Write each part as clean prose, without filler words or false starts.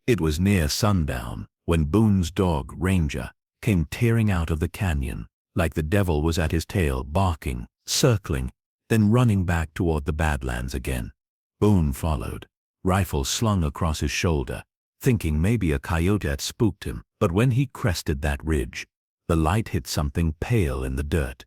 It was near sundown when Boone's dog, Ranger, came tearing out of the canyon, like the devil was at his tail, barking, circling, then running back toward the Badlands again. Boone followed, rifle slung across his shoulder, thinking maybe a coyote had spooked him. But when he crested that ridge, the light hit something pale in the dirt.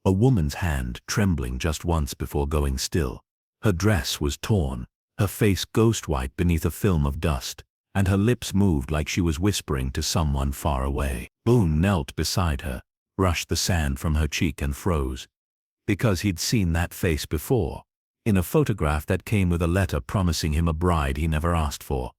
A woman's hand trembling just once before going still. Her dress was torn, her face ghost-white beneath a film of dust, and her lips moved like she was whispering to someone far away. Boone knelt beside her, brushed the sand from her cheek and froze. Because he'd seen that face before, in a photograph that came with a letter promising him a bride he never asked for.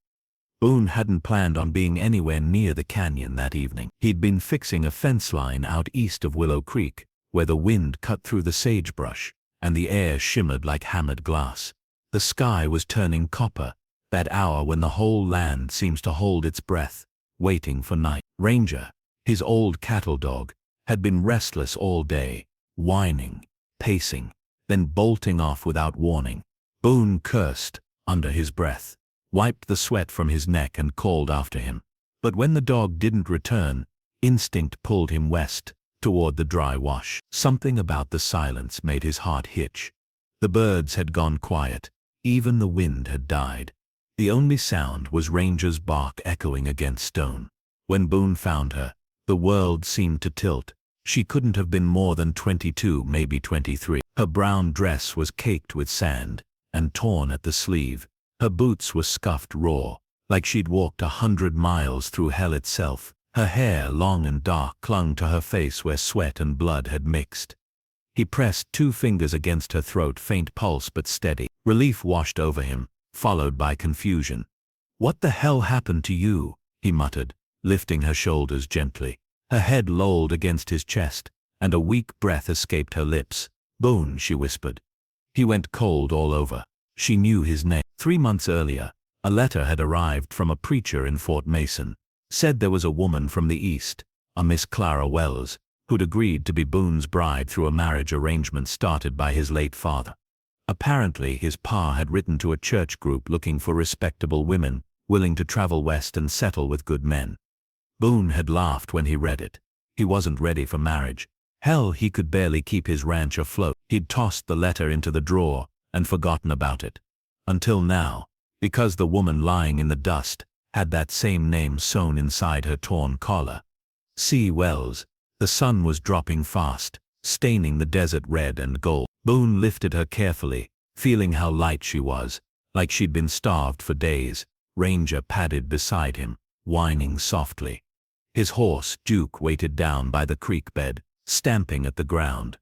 Boone hadn't planned on being anywhere near the canyon that evening. He'd been fixing a fence line out east of Willow Creek, where the wind cut through the sagebrush, and the air shimmered like hammered glass. The sky was turning copper, that hour when the whole land seems to hold its breath, waiting for night. Ranger, his old cattle dog, had been restless all day, whining, pacing, then bolting off without warning. Boone cursed under his breath, wiped the sweat from his neck and called after him. But when the dog didn't return, instinct pulled him west, toward the dry wash. Something about the silence made his heart hitch. The birds had gone quiet, even the wind had died. The only sound was Ranger's bark echoing against stone. When Boone found her, the world seemed to tilt. She couldn't have been more than 22, maybe 23. Her brown dress was caked with sand, and torn at the sleeve. Her boots were scuffed raw, like she'd walked 100 miles through hell itself. Her hair, long and dark, clung to her face where sweat and blood had mixed. He pressed 2 fingers against her throat, faint pulse but steady. Relief washed over him, followed by confusion. "What the hell happened to you?" he muttered, lifting her shoulders gently. Her head lolled against his chest, and a weak breath escaped her lips. "Boone," she whispered. He went cold all over. She knew his name. 3 months earlier, a letter had arrived from a preacher in Fort Mason. Said there was a woman from the East, a Miss Clara Wells, who'd agreed to be Boone's bride through a marriage arrangement started by his late father. Apparently his pa had written to a church group looking for respectable women, willing to travel west and settle with good men. Boone had laughed when he read it. He wasn't ready for marriage. Hell, he could barely keep his ranch afloat. He'd tossed the letter into the drawer and forgotten about it. Until now, because the woman lying in the dust had that same name sewn inside her torn collar. C. Wells. The sun was dropping fast, staining the desert red and gold. Boone lifted her carefully, feeling how light she was, like she'd been starved for days. Ranger padded beside him, whining softly. His horse, Duke, waited down by the creek bed, stamping at the ground.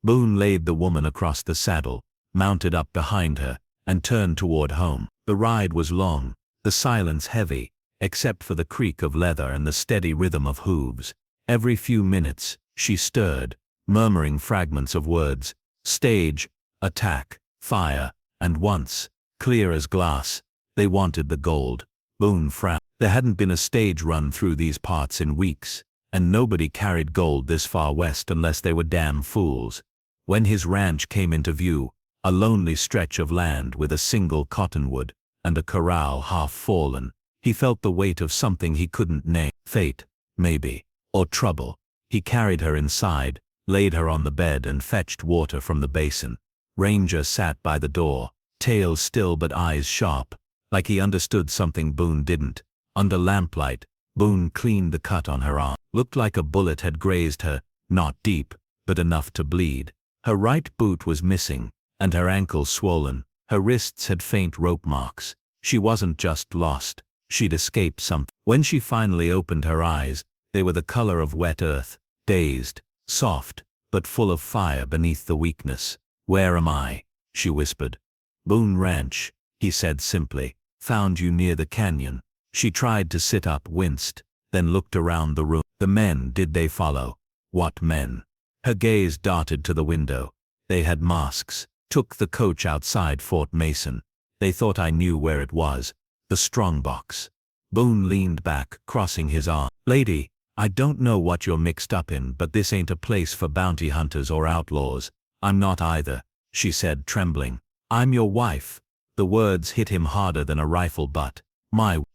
Boone laid the woman across the saddle, mounted up behind her, and turned toward home. The ride was long, the silence heavy, except for the creak of leather and the steady rhythm of hooves. Every few minutes, she stirred, murmuring fragments of words: stage, attack, fire, and once, clear as glass, they wanted the gold. Boone frowned. There hadn't been a stage run through these parts in weeks, and nobody carried gold this far west unless they were damn fools. When his ranch came into view, a lonely stretch of land with a single cottonwood and a corral half fallen, he felt the weight of something he couldn't name. Fate, maybe, or trouble. He carried her inside, laid her on the bed and fetched water from the basin. Ranger sat by the door, tail still but eyes sharp, like he understood something Boone didn't. Under lamplight, Boone cleaned the cut on her arm. Looked like a bullet had grazed her, not deep, but enough to bleed. Her right boot was missing, and her ankle swollen. Her wrists had faint rope marks. She wasn't just lost, she'd escaped something. When she finally opened her eyes, they were the color of wet earth, dazed, soft, but full of fire beneath the weakness. "Where am I?" she whispered. "Boone Ranch," he said simply. "Found you near the canyon." She tried to sit up, winced, then looked around the room. The men, did they follow? What men? Her gaze darted to the window. They had masks. Took the coach outside Fort Mason. They thought I knew where it was. The strongbox. Boone leaned back, crossing his arm. "Lady, I don't know what you're mixed up in, but this ain't a place for bounty hunters or outlaws." "I'm not either," she said, trembling. "I'm your wife." The words hit him harder than a rifle butt.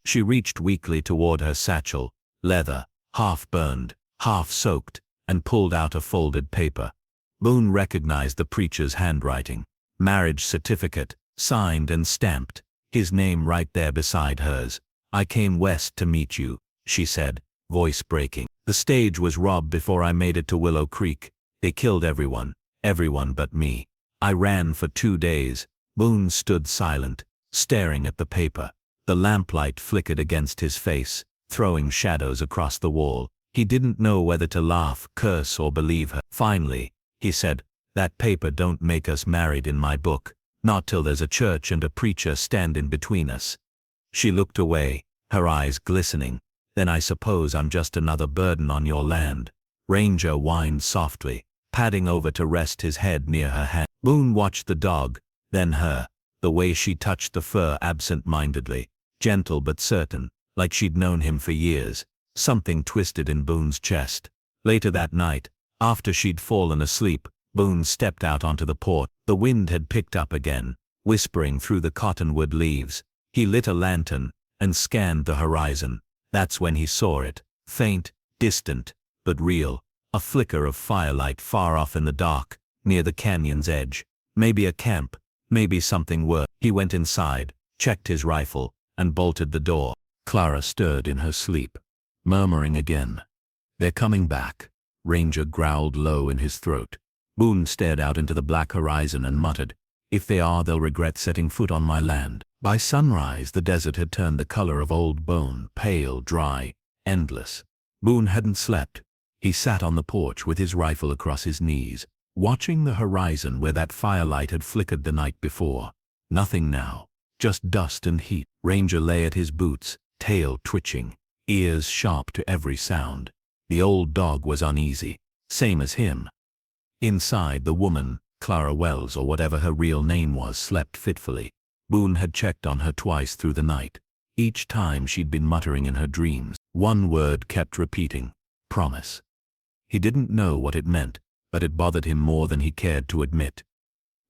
She reached weakly toward her satchel, leather, half burned, half soaked, and pulled out a folded paper. Boone recognized the preacher's handwriting. Marriage certificate, signed and stamped, his name right there beside hers. "I came west to meet you," she said, voice breaking. "The stage was robbed before I made it to Willow Creek. They killed everyone but me. I ran for 2 days." Boone stood silent, staring at the paper. The lamplight flickered against his face, throwing shadows across the wall. He didn't know whether to laugh, curse, or believe her. Finally, he said, "That paper don't make us married in my book, not till there's a church and a preacher standing between us." She looked away, her eyes glistening. "Then I suppose I'm just another burden on your land." Ranger whined softly, padding over to rest his head near her hand. Boone watched the dog, then her, the way she touched the fur absent-mindedly, gentle but certain, like she'd known him for years. Something twisted in Boone's chest. Later that night, after she'd fallen asleep, Boone stepped out onto the porch. The wind had picked up again, whispering through the cottonwood leaves. He lit a lantern and scanned the horizon. That's when he saw it, faint, distant, but real, a flicker of firelight far off in the dark, near the canyon's edge. Maybe a camp, maybe something worse. He went inside, checked his rifle, and bolted the door. Clara stirred in her sleep, murmuring again. "They're coming back," Ranger growled low in his throat. Boone stared out into the black horizon and muttered, "If they are, they'll regret setting foot on my land." By sunrise, the desert had turned the color of old bone, pale, dry, endless. Boone hadn't slept. He sat on the porch with his rifle across his knees, watching the horizon where that firelight had flickered the night before. Nothing now, just dust and heat. Ranger lay at his boots, tail twitching, ears sharp to every sound. The old dog was uneasy, same as him. Inside, the woman, Clara Wells or whatever her real name was, slept fitfully. Boone had checked on her twice through the night. Each time she'd been muttering in her dreams. One word kept repeating: promise. He didn't know what it meant, but it bothered him more than he cared to admit.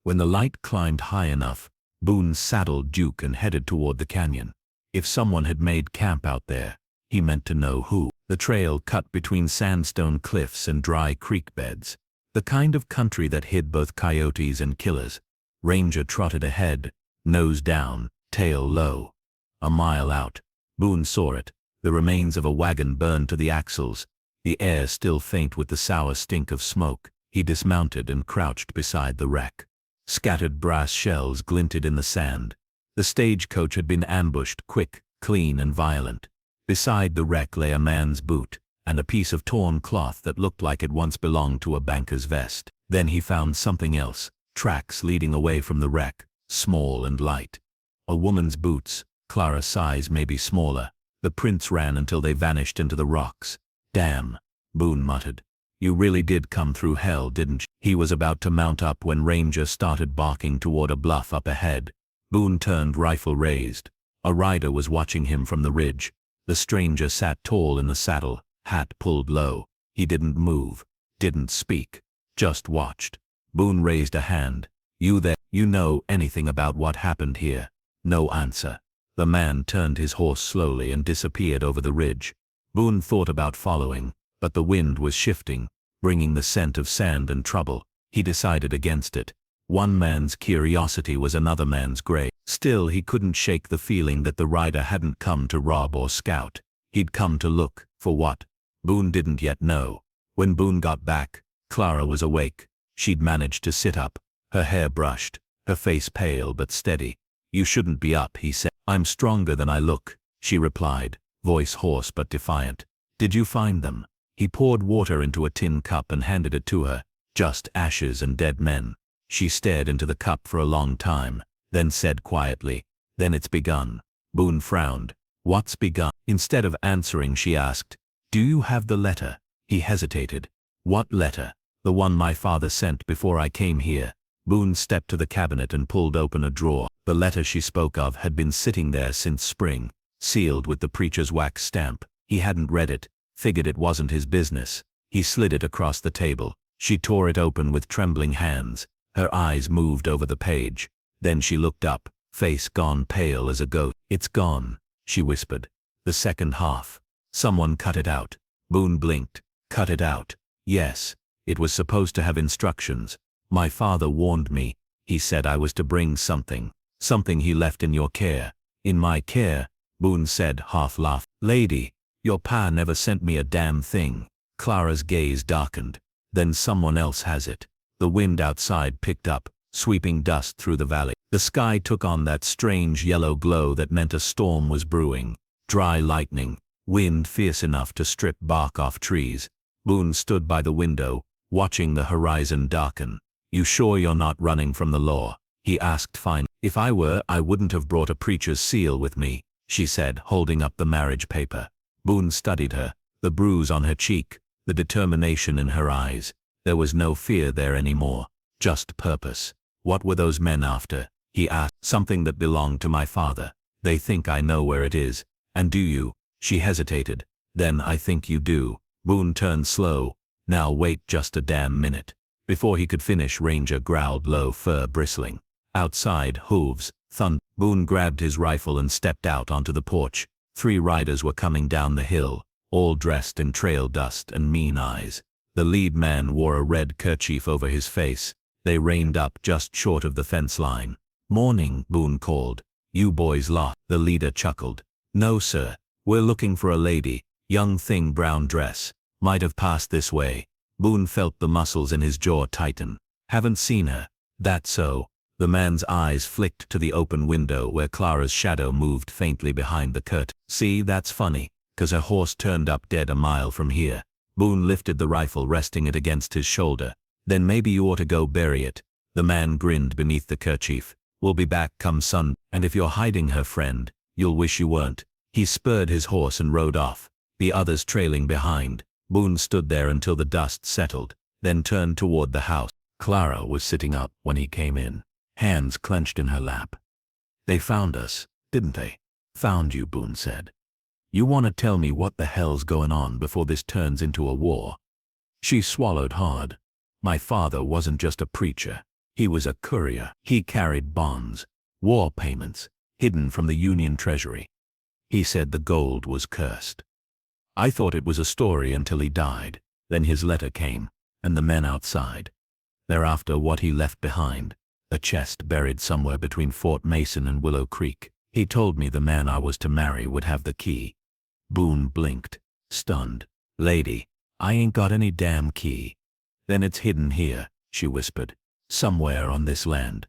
When the light climbed high enough, Boone saddled Duke and headed toward the canyon. If someone had made camp out there, he meant to know who. The trail cut between sandstone cliffs and dry creek beds, the kind of country that hid both coyotes and killers. Ranger trotted ahead, nose down, tail low. A mile out, Boone saw it, the remains of a wagon burned to the axles, the air still faint with the sour stink of smoke. He dismounted and crouched beside the wreck. Scattered brass shells glinted in the sand. The stagecoach had been ambushed, quick, clean, and violent. Beside the wreck lay a man's boot, and a piece of torn cloth that looked like it once belonged to a banker's vest. Then he found something else, tracks leading away from the wreck, small and light. A woman's boots, Clara's size, maybe smaller. The prints ran until they vanished into the rocks. "Damn," Boone muttered. "You really did come through hell, didn't you?" He was about to mount up when Ranger started barking toward a bluff up ahead. Boone turned, rifle raised. A rider was watching him from the ridge. The stranger sat tall in the saddle, hat pulled low. He didn't move, didn't speak, just watched. Boone raised a hand. "You there? You know anything about what happened here?" No answer. The man turned his horse slowly and disappeared over the ridge. Boone thought about following, but the wind was shifting, bringing the scent of sand and trouble. He decided against it. One man's curiosity was another man's grave. Still, he couldn't shake the feeling that the rider hadn't come to rob or scout. He'd come to look. For what? Boone didn't yet know. When Boone got back, Clara was awake. She'd managed to sit up, her hair brushed, her face pale but steady. "You shouldn't be up," he said. "I'm stronger than I look," she replied, voice hoarse but defiant. "Did you find them?" He poured water into a tin cup and handed it to her. "Just ashes and dead men." She stared into the cup for a long time, then said quietly, "Then it's begun." Boone frowned. "What's begun?" Instead of answering, she asked, "Do you have the letter?" He hesitated. "What letter?" "The one my father sent before I came here." Boone stepped to the cabinet and pulled open a drawer. The letter she spoke of had been sitting there since spring, sealed with the preacher's wax stamp. He hadn't read it, figured it wasn't his business. He slid it across the table. She tore it open with trembling hands. Her eyes moved over the page. Then she looked up, face gone pale as a ghost. "It's gone," she whispered. The second half. Someone cut it out. Boone blinked. Cut it out. Yes. It was supposed to have instructions. My father warned me. He said I was to bring something. Something he left in your care. In my care, Boone said, half laughed. Lady, your pa never sent me a damn thing. Clara's gaze darkened. Then someone else has it. The wind outside picked up, sweeping dust through the valley. The sky took on that strange yellow glow that meant a storm was brewing. Dry lightning, wind fierce enough to strip bark off trees. Boone stood by the window, watching the horizon darken. You sure you're not running from the law? He asked finally. If I were, I wouldn't have brought a preacher's seal with me, she said, holding up the marriage paper. Boone studied her, the bruise on her cheek, the determination in her eyes. There was no fear there anymore, just purpose. What were those men after? He asked. Something that belonged to my father. They think I know where it is. And do you? She hesitated. Then I think you do. Boone turned slow. Now wait just a damn minute. Before he could finish, Ranger growled low, fur bristling. Outside, hooves, thunder. Boone grabbed his rifle and stepped out onto the porch. 3 riders were coming down the hill, all dressed in trail dust and mean eyes. The lead man wore a red kerchief over his face. They reined up just short of the fence line. Morning, Boone called. You boys lost. The leader chuckled. No sir, we're looking for a lady, young thing, brown dress. Might have passed this way. Boone felt the muscles in his jaw tighten. Haven't seen her. That's so. The man's eyes flicked to the open window where Clara's shadow moved faintly behind the curtain. See, that's funny, 'cause her horse turned up dead a mile from here. Boone lifted the rifle, resting it against his shoulder. Then maybe you ought to go bury it. The man grinned beneath the kerchief. We'll be back come sun, and if you're hiding her, friend, you'll wish you weren't. He spurred his horse and rode off, the others trailing behind. Boone stood there until the dust settled, then turned toward the house. Clara was sitting up when he came in, hands clenched in her lap. They found us, didn't they? Found you, Boone said. You want to tell me what the hell's going on before this turns into a war? She swallowed hard. My father wasn't just a preacher. He was a courier. He carried bonds, war payments, hidden from the Union Treasury. He said the gold was cursed. I thought it was a story until he died. Then his letter came, and the men outside. Thereafter, what he left behind, a chest buried somewhere between Fort Mason and Willow Creek. He told me the man I was to marry would have the key. Boone blinked, stunned. Lady, I ain't got any damn key. Then it's hidden here, she whispered. Somewhere on this land.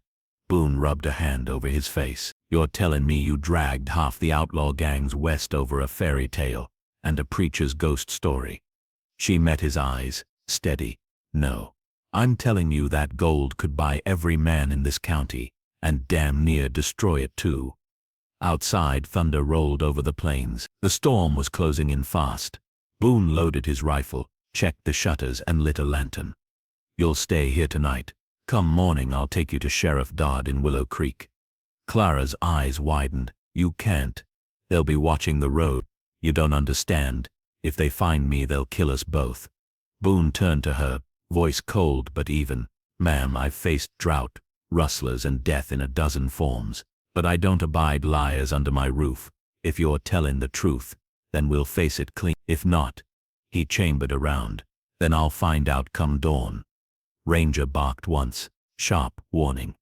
Boone rubbed a hand over his face. You're telling me you dragged half the outlaw gangs west over a fairy tale and a preacher's ghost story? She met his eyes, steady. No. I'm telling you that gold could buy every man in this county, and damn near destroy it too. Outside, thunder rolled over the plains. The storm was closing in fast. Boone loaded his rifle, checked the shutters, and lit a lantern. You'll stay here tonight. Come morning, I'll take you to Sheriff Dodd in Willow Creek. Clara's eyes widened. You can't. They'll be watching the road. You don't understand. If they find me, they'll kill us both. Boone turned to her, voice cold but even. Ma'am, I've faced drought, rustlers, and death in a dozen forms, but I don't abide liars under my roof. If you're telling the truth, then we'll face it clean. If not, he chambered around, then I'll find out come dawn. Ranger barked once, sharp warning.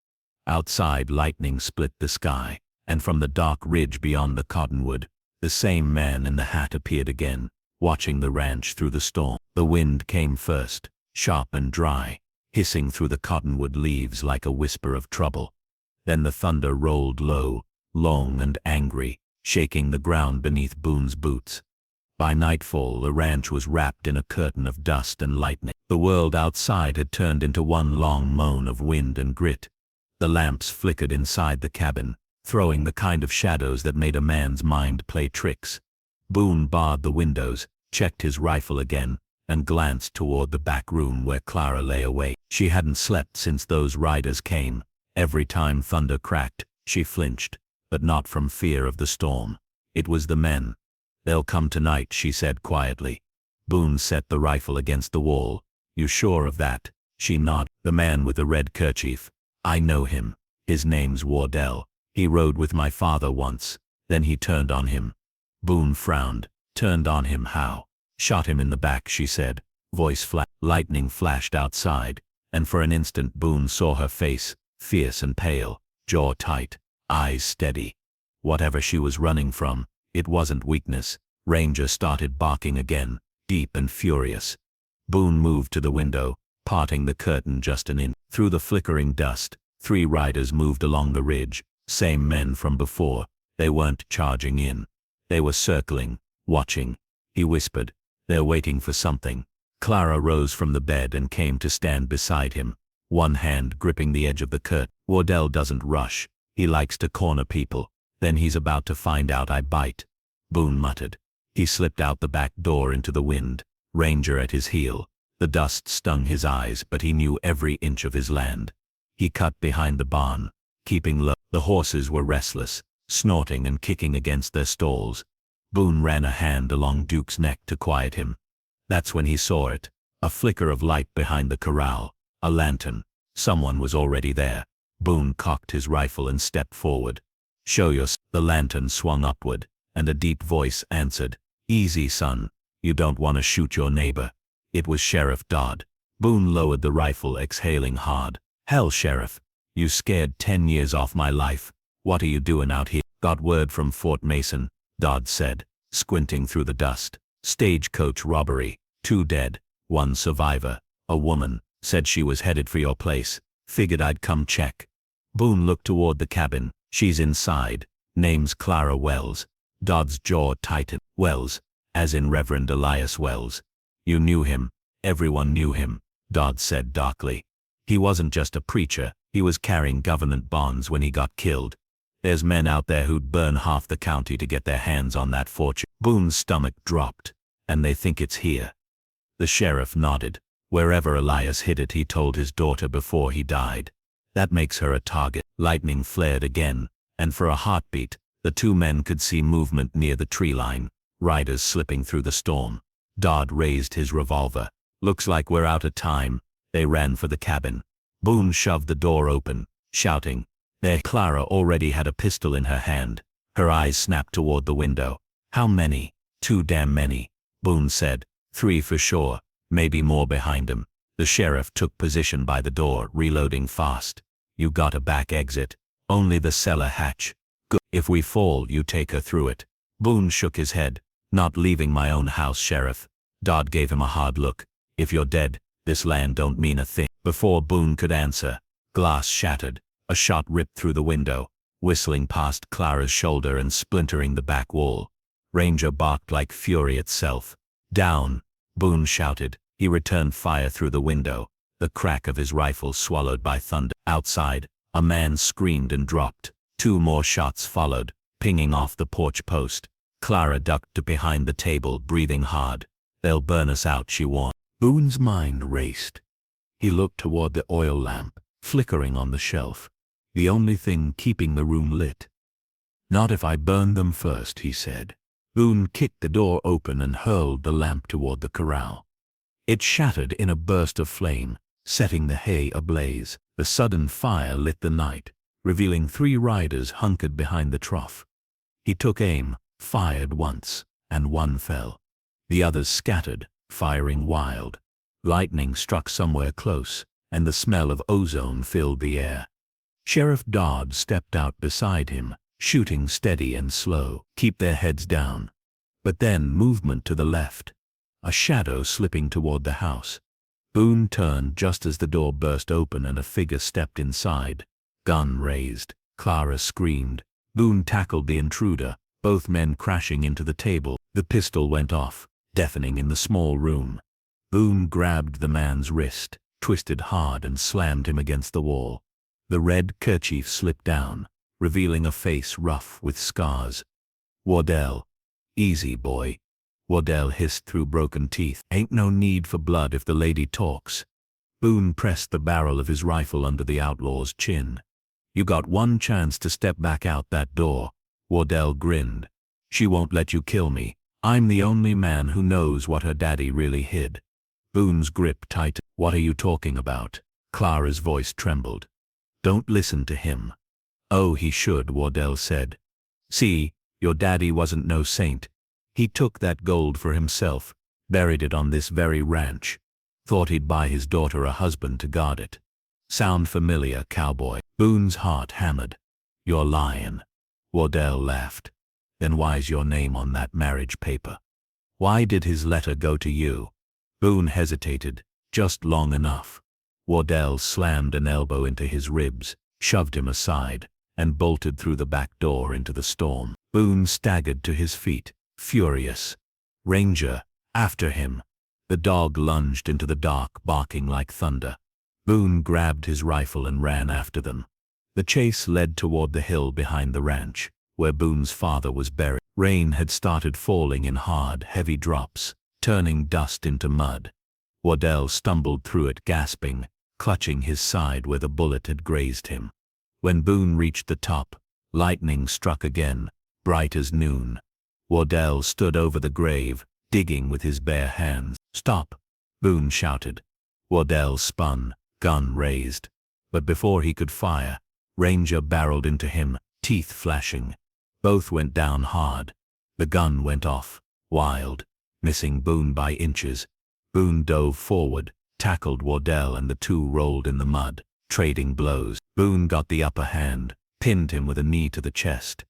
Outside, lightning split the sky, and from the dark ridge beyond the cottonwood, the same man in the hat appeared again, watching the ranch through the storm. The wind came first, sharp and dry, hissing through the cottonwood leaves like a whisper of trouble. Then the thunder rolled low, long and angry, shaking the ground beneath Boone's boots. By nightfall, the ranch was wrapped in a curtain of dust and lightning. The world outside had turned into one long moan of wind and grit. The lamps flickered inside the cabin, throwing the kind of shadows that made a man's mind play tricks. Boone barred the windows, checked his rifle again, and glanced toward the back room where Clara lay awake. She hadn't slept since those riders came. Every time thunder cracked, she flinched, but not from fear of the storm. It was the men. They'll come tonight, she said quietly. Boone set the rifle against the wall. You sure of that? She nodded. The man with the red kerchief. I know him. His name's Wardell. He rode with my father once. Then he turned on him. Boone frowned. Turned on him how? Shot him in the back, she said. Voice flat. Lightning flashed outside, and for an instant Boone saw her face, fierce and pale, jaw tight, eyes steady. Whatever she was running from, it wasn't weakness. Ranger started barking again, deep and furious. Boone moved to the window, parting the curtain just an inch. Through the flickering dust, 3 riders moved along the ridge, same men from before. They weren't charging in. They were circling, watching. He whispered, "They're waiting for something." Clara rose from the bed and came to stand beside him, one hand gripping the edge of the curtain. Wardell doesn't rush. He likes to corner people. Then he's about to find out I bite. Boone muttered. He slipped out the back door into the wind, Ranger at his heel. The dust stung his eyes, but he knew every inch of his land. He cut behind the barn, keeping low. The horses were restless, snorting and kicking against their stalls. Boone ran a hand along Duke's neck to quiet him. That's when he saw it, a flicker of light behind the corral, a lantern. Someone was already there. Boone cocked his rifle and stepped forward. "Show yourself." The lantern swung upward, and a deep voice answered, "Easy, son. You don't want to shoot your neighbor." It was Sheriff Dodd. Boone lowered the rifle, exhaling hard. "Hell, Sheriff. You scared 10 years off my life. What are you doing out here?" "Got word from Fort Mason," Dodd said, squinting through the dust. "Stagecoach robbery. 2 dead, 1 survivor. A woman. Said she was headed for your place. Figured I'd come check." Boone looked toward the cabin. "She's inside. Name's Clara Wells." Dodd's jaw tightened. "Wells, as in Reverend Elias Wells. You knew him." "Everyone knew him," Dodd said darkly. "He wasn't just a preacher. He was carrying government bonds when he got killed. There's men out there who'd burn half the county to get their hands on that fortune." Boone's stomach dropped. "And they think it's here." The sheriff nodded. "Wherever Elias hid it, he told his daughter before he died. That makes her a target." Lightning flared again, and for a heartbeat, the 2 men could see movement near the tree line, riders slipping through the storm. Dodd raised his revolver. "Looks like we're out of time." They ran for the cabin. Boone shoved the door open, shouting, "There!" Clara already had a pistol in her hand. Her eyes snapped toward the window. "How many?" "Too damn many," Boone said. 3 for sure, maybe more behind him. The sheriff took position by the door, reloading fast. "You got a back exit." "Only the cellar hatch." "Good. If we fall, you take her through it." Boone shook his head. "Not leaving my own house, Sheriff." Dodd gave him a hard look. "If you're dead, this land don't mean a thing." Before Boone could answer, glass shattered. A shot ripped through the window, whistling past Clara's shoulder and splintering the back wall. Ranger barked like fury itself. "Down!" Boone shouted. He returned fire through the window, the crack of his rifle swallowed by thunder. Outside, a man screamed and dropped. 2 more shots followed, pinging off the porch post. Clara ducked to behind the table, breathing hard. "They'll burn us out," she warned. Boone's mind raced. He looked toward the oil lamp, flickering on the shelf, the only thing keeping the room lit. "Not if I burn them first," he said. Boone kicked the door open and hurled the lamp toward the corral. It shattered in a burst of flame, setting the hay ablaze. The sudden fire lit the night, revealing 3 riders hunkered behind the trough. He took aim, fired once, and 1 fell. The others scattered, firing wild. Lightning struck somewhere close, and the smell of ozone filled the air. Sheriff Dodd stepped out beside him, shooting steady and slow. "Keep their heads down." But then movement to the left, a shadow slipping toward the house. Boone turned just as the door burst open and a figure stepped inside. Gun raised. Clara screamed. Boone tackled the intruder, both men crashing into the table. The pistol went off, deafening in the small room. Boone grabbed the man's wrist, twisted hard and slammed him against the wall. The red kerchief slipped down, revealing a face rough with scars. "Wardell." "Easy, boy," Wardell hissed through broken teeth. "Ain't no need for blood if the lady talks." Boone pressed the barrel of his rifle under the outlaw's chin. "You got 1 chance to step back out that door." Wardell grinned. "She won't let you kill me. I'm the only man who knows what her daddy really hid." Boone's grip tightened. "What are you talking about?" Clara's voice trembled. "Don't listen to him." "Oh, he should," Wardell said. "See, Your daddy wasn't no saint. He took that gold for himself, buried it on this very ranch. Thought he'd buy his daughter a husband to guard it. Sound familiar, Cowboy? Boone's heart hammered. You're lying. Wardell laughed. Then why's your name on that marriage paper? Why did his letter go to you? Boone hesitated, just long enough. Wardell slammed an elbow into his ribs, shoved him aside, and bolted through the back door into the storm. Boone staggered to his feet, furious. Ranger, after him. The dog lunged into the dark, barking like thunder. Boone grabbed his rifle and ran after them. The chase led toward the hill behind the ranch, where Boone's father was buried. Rain had started falling in hard, heavy drops, turning dust into mud. Wardell stumbled through it, gasping, clutching his side where the bullet had grazed him. When Boone reached the top, lightning struck again, bright as noon. Wardell stood over the grave, digging with his bare hands. "Stop!" Boone shouted. Wardell spun, gun raised. But before he could fire, Ranger barreled into him, teeth flashing. Both went down hard. The gun went off, wild, missing Boone by inches. Boone dove forward, tackled Wardell, and the two rolled in the mud, trading blows. Boone got the upper hand, pinned him with a knee to the chest.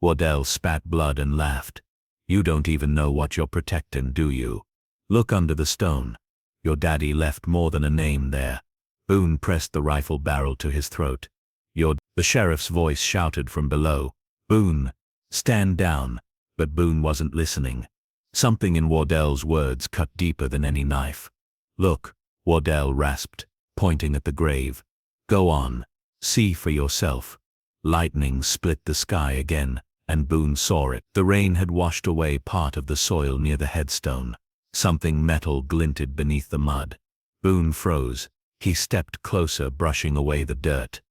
Wardell spat blood and laughed. "You don't even know what you're protecting, do you? Look under the stone. Your daddy left more than a name there." Boone pressed the rifle barrel to his throat. The sheriff's voice shouted from below. "Boone, stand down." But Boone wasn't listening. Something in Wardell's words cut deeper than any knife. "Look," Wardell rasped, pointing at the grave. "Go on, see for yourself." Lightning split the sky again, and Boone saw it. The rain had washed away part of the soil near the headstone. Something metal glinted beneath the mud. Boone froze. He stepped closer, brushing away the dirt.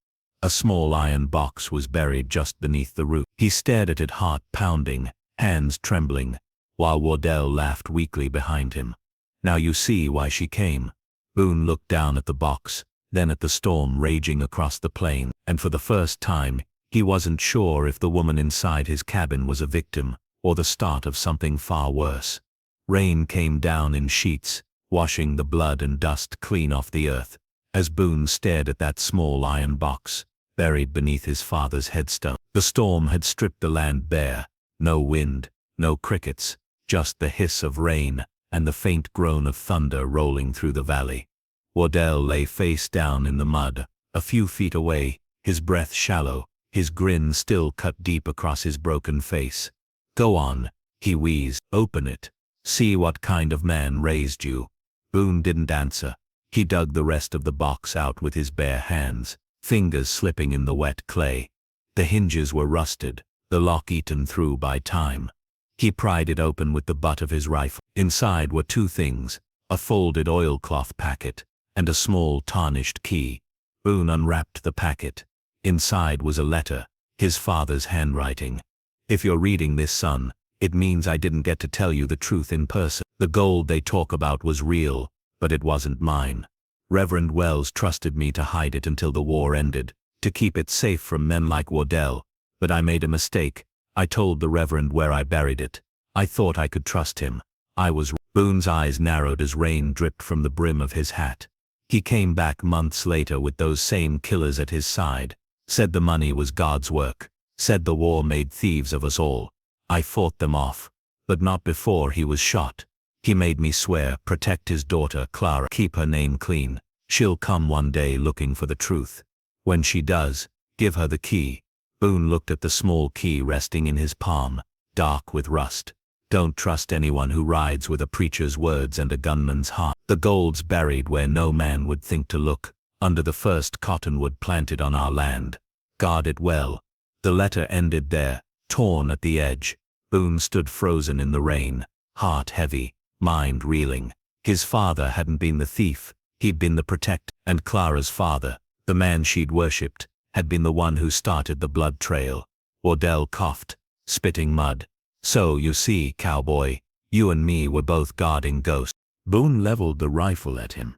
A small iron box was buried just beneath the root. He stared at it, heart pounding, hands trembling, while Wardell laughed weakly behind him. "Now you see why she came." Boone looked down at the box, then at the storm raging across the plain, and for the first time, he wasn't sure if the woman inside his cabin was a victim, or the start of something far worse. Rain came down in sheets, washing the blood and dust clean off the earth, as Boone stared at that small iron box, buried beneath his father's headstone. The storm had stripped the land bare. No wind, no crickets, just the hiss of rain and the faint groan of thunder rolling through the valley. Wardell lay face down in the mud, a few feet away, his breath shallow, his grin still cut deep across his broken face. "Go on," he wheezed. "Open it. See what kind of man raised you." Boone didn't answer. He dug the rest of the box out with his bare hands, fingers slipping in the wet clay. The hinges were rusted, the lock eaten through by time. He pried it open with the butt of his rifle. Inside were two things, a folded oilcloth packet and a small tarnished key. Boone unwrapped the packet. Inside was a letter, his father's handwriting. "If you're reading this, son, it means I didn't get to tell you the truth in person. The gold they talk about was real, but it wasn't mine. Reverend Wells trusted me to hide it until the war ended, to keep it safe from men like Wardell, but I made a mistake. I told the Reverend where I buried it. I thought I could trust him. I was." Boone's eyes narrowed as rain dripped from the brim of his hat. He came back months later with those same killers at his side, said the money was God's work, said the war made thieves of us all. I fought them off, but not before he was shot. He made me swear, protect his daughter, Clara, keep her name clean. She'll come one day looking for the truth. When she does, give her the key. Boone looked at the small key resting in his palm, dark with rust. "Don't trust anyone who rides with a preacher's words and a gunman's heart. The gold's buried where no man would think to look, under the first cottonwood planted on our land. Guard it well." The letter ended there, torn at the edge. Boone stood frozen in the rain, heart heavy, mind reeling. His father hadn't been the thief, he'd been the protector. And Clara's father, the man she'd worshipped, had been the one who started the blood trail. Wardell coughed, spitting mud. "So you see, Cowboy, you and me were both guarding ghosts." Boone leveled the rifle at him.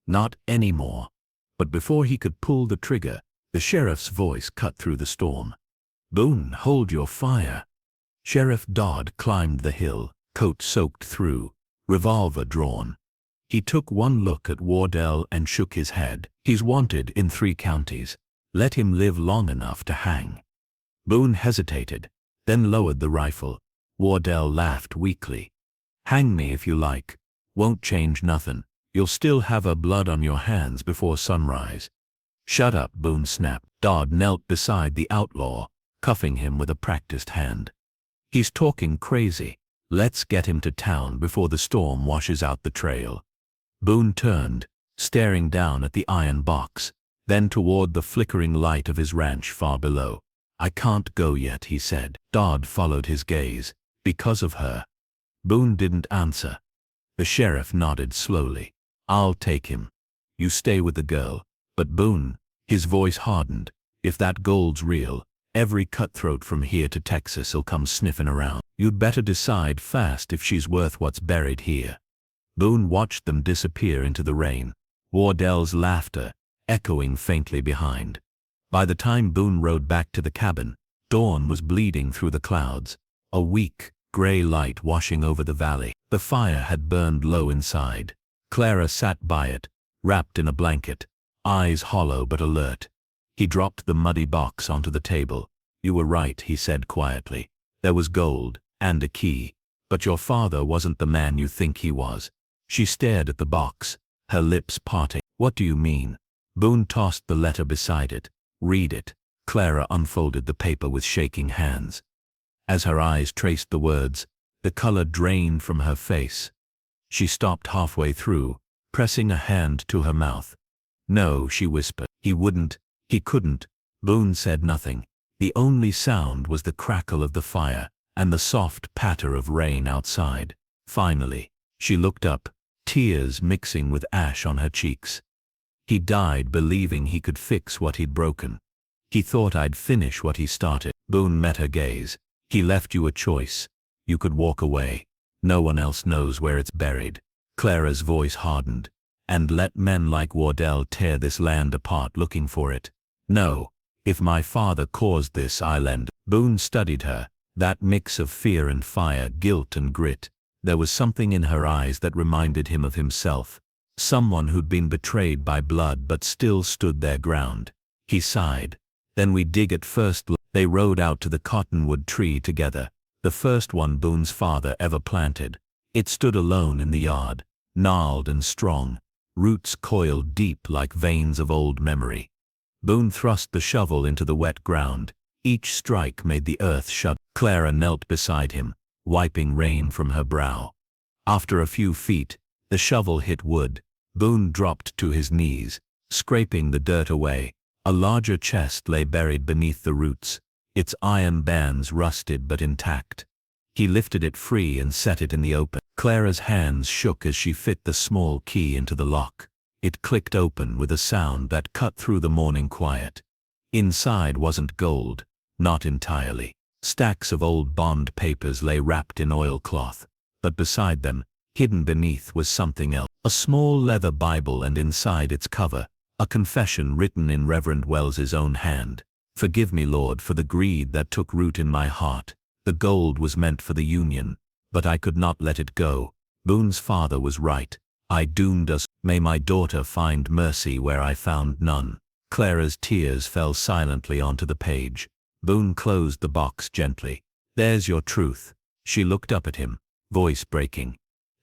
"Not anymore." But before he could pull the trigger, the sheriff's voice cut through the storm. "Boone, hold your fire." Sheriff Dodd climbed the hill, coat soaked through, revolver drawn. He took one look at Wardell and shook his head. He's wanted in 3 counties. Let him live long enough to hang. Boone hesitated, then lowered the rifle. Wardell laughed weakly. Hang me if you like. Won't change nothin'. You'll still have her blood on your hands before sunrise. Shut up, Boone snapped. Dodd knelt beside the outlaw, cuffing him with a practiced hand. He's talking crazy. Let's get him to town before the storm washes out the trail. Boone turned, staring down at the iron box, then toward the flickering light of his ranch far below. I can't go yet, he said. Dodd followed his gaze. Because of her. Boone didn't answer. The sheriff nodded slowly. I'll take him. You stay with the girl. But Boone, his voice hardened, if that gold's real, every cutthroat from here to Texas'll come sniffing around. You'd better decide fast if she's worth what's buried here. Boone watched them disappear into the rain, Wardell's laughter echoing faintly behind. By the time Boone rode back to the cabin, dawn was bleeding through the clouds, a weak, gray light washing over the valley. The fire had burned low inside. Clara sat by it, wrapped in a blanket, eyes hollow but alert. He dropped the muddy box onto the table. You were right, he said quietly. There was gold, and a key, but your father wasn't the man you think he was. She stared at the box, her lips parting. What do you mean? Boone tossed the letter beside it. Read it. Clara unfolded the paper with shaking hands. As her eyes traced the words, the color drained from her face. She stopped halfway through, pressing a hand to her mouth. No, she whispered. He wouldn't, he couldn't. Boone said nothing. The only sound was the crackle of the fire and the soft patter of rain outside. Finally, she looked up, tears mixing with ash on her cheeks. He died believing he could fix what he'd broken. He thought I'd finish what he started. Boone met her gaze. He left you a choice. You could walk away. No one else knows where it's buried. Clara's voice hardened. And let men like Wardell tear this land apart looking for it. No, if my father caused this, I'll end. Boone studied her, that mix of fear and fire, guilt and grit. There was something in her eyes that reminded him of himself. Someone who'd been betrayed by blood but still stood their ground. He sighed. Then we dig at first. They rode out to the cottonwood tree together, the first one Boone's father ever planted. It stood alone in the yard, gnarled and strong, roots coiled deep like veins of old memory. Boone thrust the shovel into the wet ground. Each strike made the earth shudder. Clara knelt beside him, wiping rain from her brow. After a few feet, the shovel hit wood. Boone dropped to his knees, scraping the dirt away. A larger chest lay buried beneath the roots, its iron bands rusted but intact. He lifted it free and set it in the open. Clara's hands shook as she fit the small key into the lock. It clicked open with a sound that cut through the morning quiet. Inside wasn't gold, not entirely. Stacks of old bond papers lay wrapped in oilcloth, but beside them, hidden beneath, was something else. A small leather Bible, and inside its cover, a confession written in Reverend Wells's own hand. Forgive me, Lord, for the greed that took root in my heart. The gold was meant for the Union, but I could not let it go. Boone's father was right. I doomed us. May my daughter find mercy where I found none. Clara's tears fell silently onto the page. Boone closed the box gently. There's your truth. She looked up at him, voice breaking.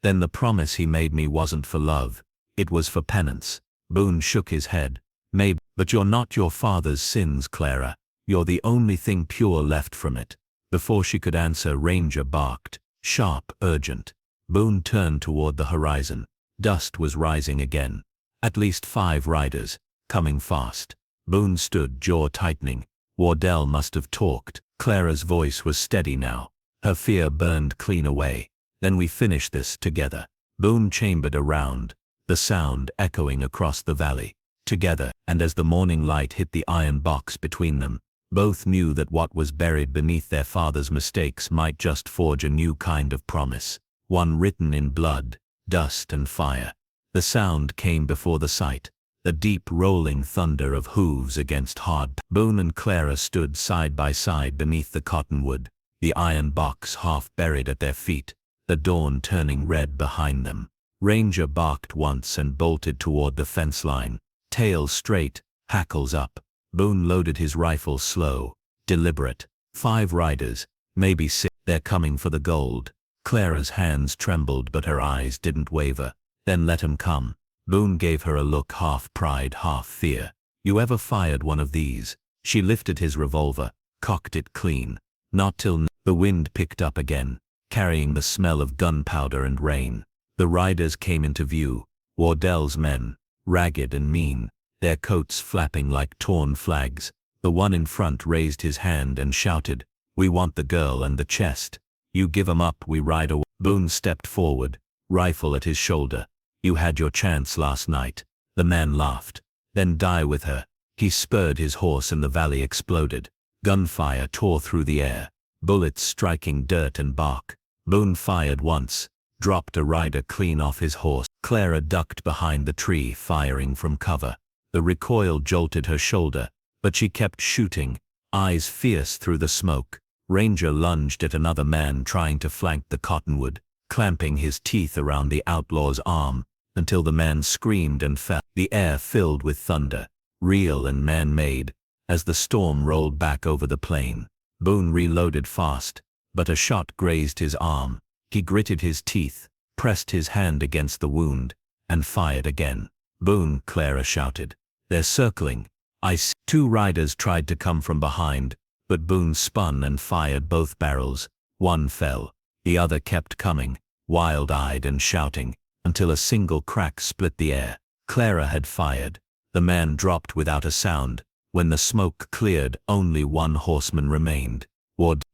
Then the promise he made me wasn't for love. It was for penance. Boone shook his head. Maybe, but you're not your father's sins, Clara. You're the only thing pure left from it. Before she could answer, Ranger barked, sharp, urgent. Boone turned toward the horizon. Dust was rising again. At least 5 riders, coming fast. Boone stood, jaw tightening. Wardell must have talked. Clara's voice was steady now. Her fear burned clean away. Then we finish this together. Boone chambered around, the sound echoing across the valley. Together, and as the morning light hit the iron box between them, both knew that what was buried beneath their father's mistakes might just forge a new kind of promise, one written in blood, dust and fire. The sound came before the sight, the deep rolling thunder of hooves against hard. Boone and Clara stood side by side beneath the cottonwood, the iron box half buried at their feet, the dawn turning red behind them. Ranger barked once and bolted toward the fence line, tail straight, hackles up. Boone loaded his rifle slow, deliberate. 5 riders, maybe 6. They're coming for the gold. Clara's hands trembled but her eyes didn't waver. Then let 'em come. Boone gave her a look half pride, half fear. You ever fired one of these? She lifted his revolver, cocked it clean. Not till now. The wind picked up again, carrying the smell of gunpowder and rain. The riders came into view, Wardell's men, ragged and mean, their coats flapping like torn flags. The one in front raised his hand and shouted, "We want the girl and the chest. You give 'em up, we ride away." Boone stepped forward, rifle at his shoulder. "You had your chance last night." The man laughed. "Then die with her." He spurred his horse and the valley exploded. Gunfire tore through the air, bullets striking dirt and bark. Boone fired once, dropped a rider clean off his horse. Clara ducked behind the tree, firing from cover. The recoil jolted her shoulder, but she kept shooting, eyes fierce through the smoke. Ranger lunged at another man trying to flank the cottonwood, clamping his teeth around the outlaw's arm, until the man screamed and fell. The air filled with thunder, real and man-made, as the storm rolled back over the plain. Boone reloaded fast, but a shot grazed his arm. He gritted his teeth, pressed his hand against the wound, and fired again. "Boone," Clara shouted. "They're circling. I see." 2 riders tried to come from behind, but Boone spun and fired both barrels. One fell. The other kept coming, wild-eyed and shouting, until a single crack split the air. Clara had fired. The man dropped without a sound. When the smoke cleared, only one horseman remained.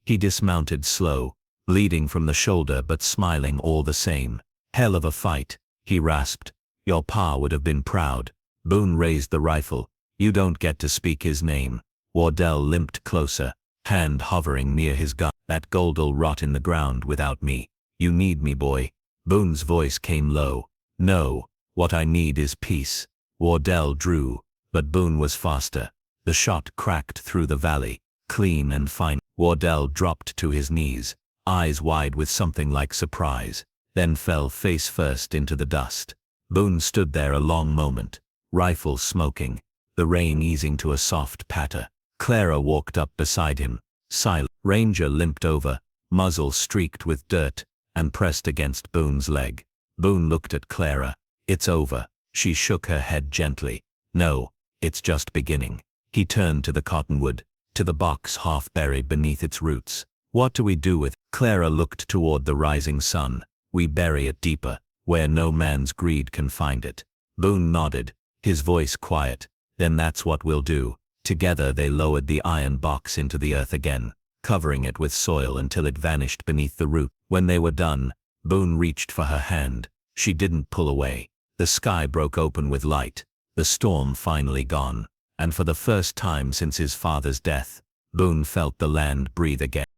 He dismounted slow, bleeding from the shoulder but smiling all the same. "Hell of a fight," he rasped. "Your pa would have been proud." Boone raised the rifle. "You don't get to speak his name." Wardell limped closer, hand hovering near his gun. "That gold'll rot in the ground without me. You need me, boy." Boone's voice came low. "No, what I need is peace." Wardell drew, but Boone was faster. The shot cracked through the valley, clean and fine. Wardell dropped to his knees, eyes wide with something like surprise, then fell face first into the dust. Boone stood there a long moment, rifle smoking, the rain easing to a soft patter. Clara walked up beside him, silent. Ranger limped over, muzzle streaked with dirt, and pressed against Boone's leg. Boone looked at Clara. "It's over." She shook her head gently. "No, it's just beginning." He turned to the cottonwood, to the box half buried beneath its roots. "What do we do with?" Clara looked toward the rising sun. "We bury it deeper, where no man's greed can find it." Boone nodded, his voice quiet. "Then that's what we'll do." Together they lowered the iron box into the earth again, covering it with soil until it vanished beneath the root. When they were done, Boone reached for her hand. She didn't pull away. The sky broke open with light, the storm finally gone, and for the first time since his father's death, Boone felt the land breathe again.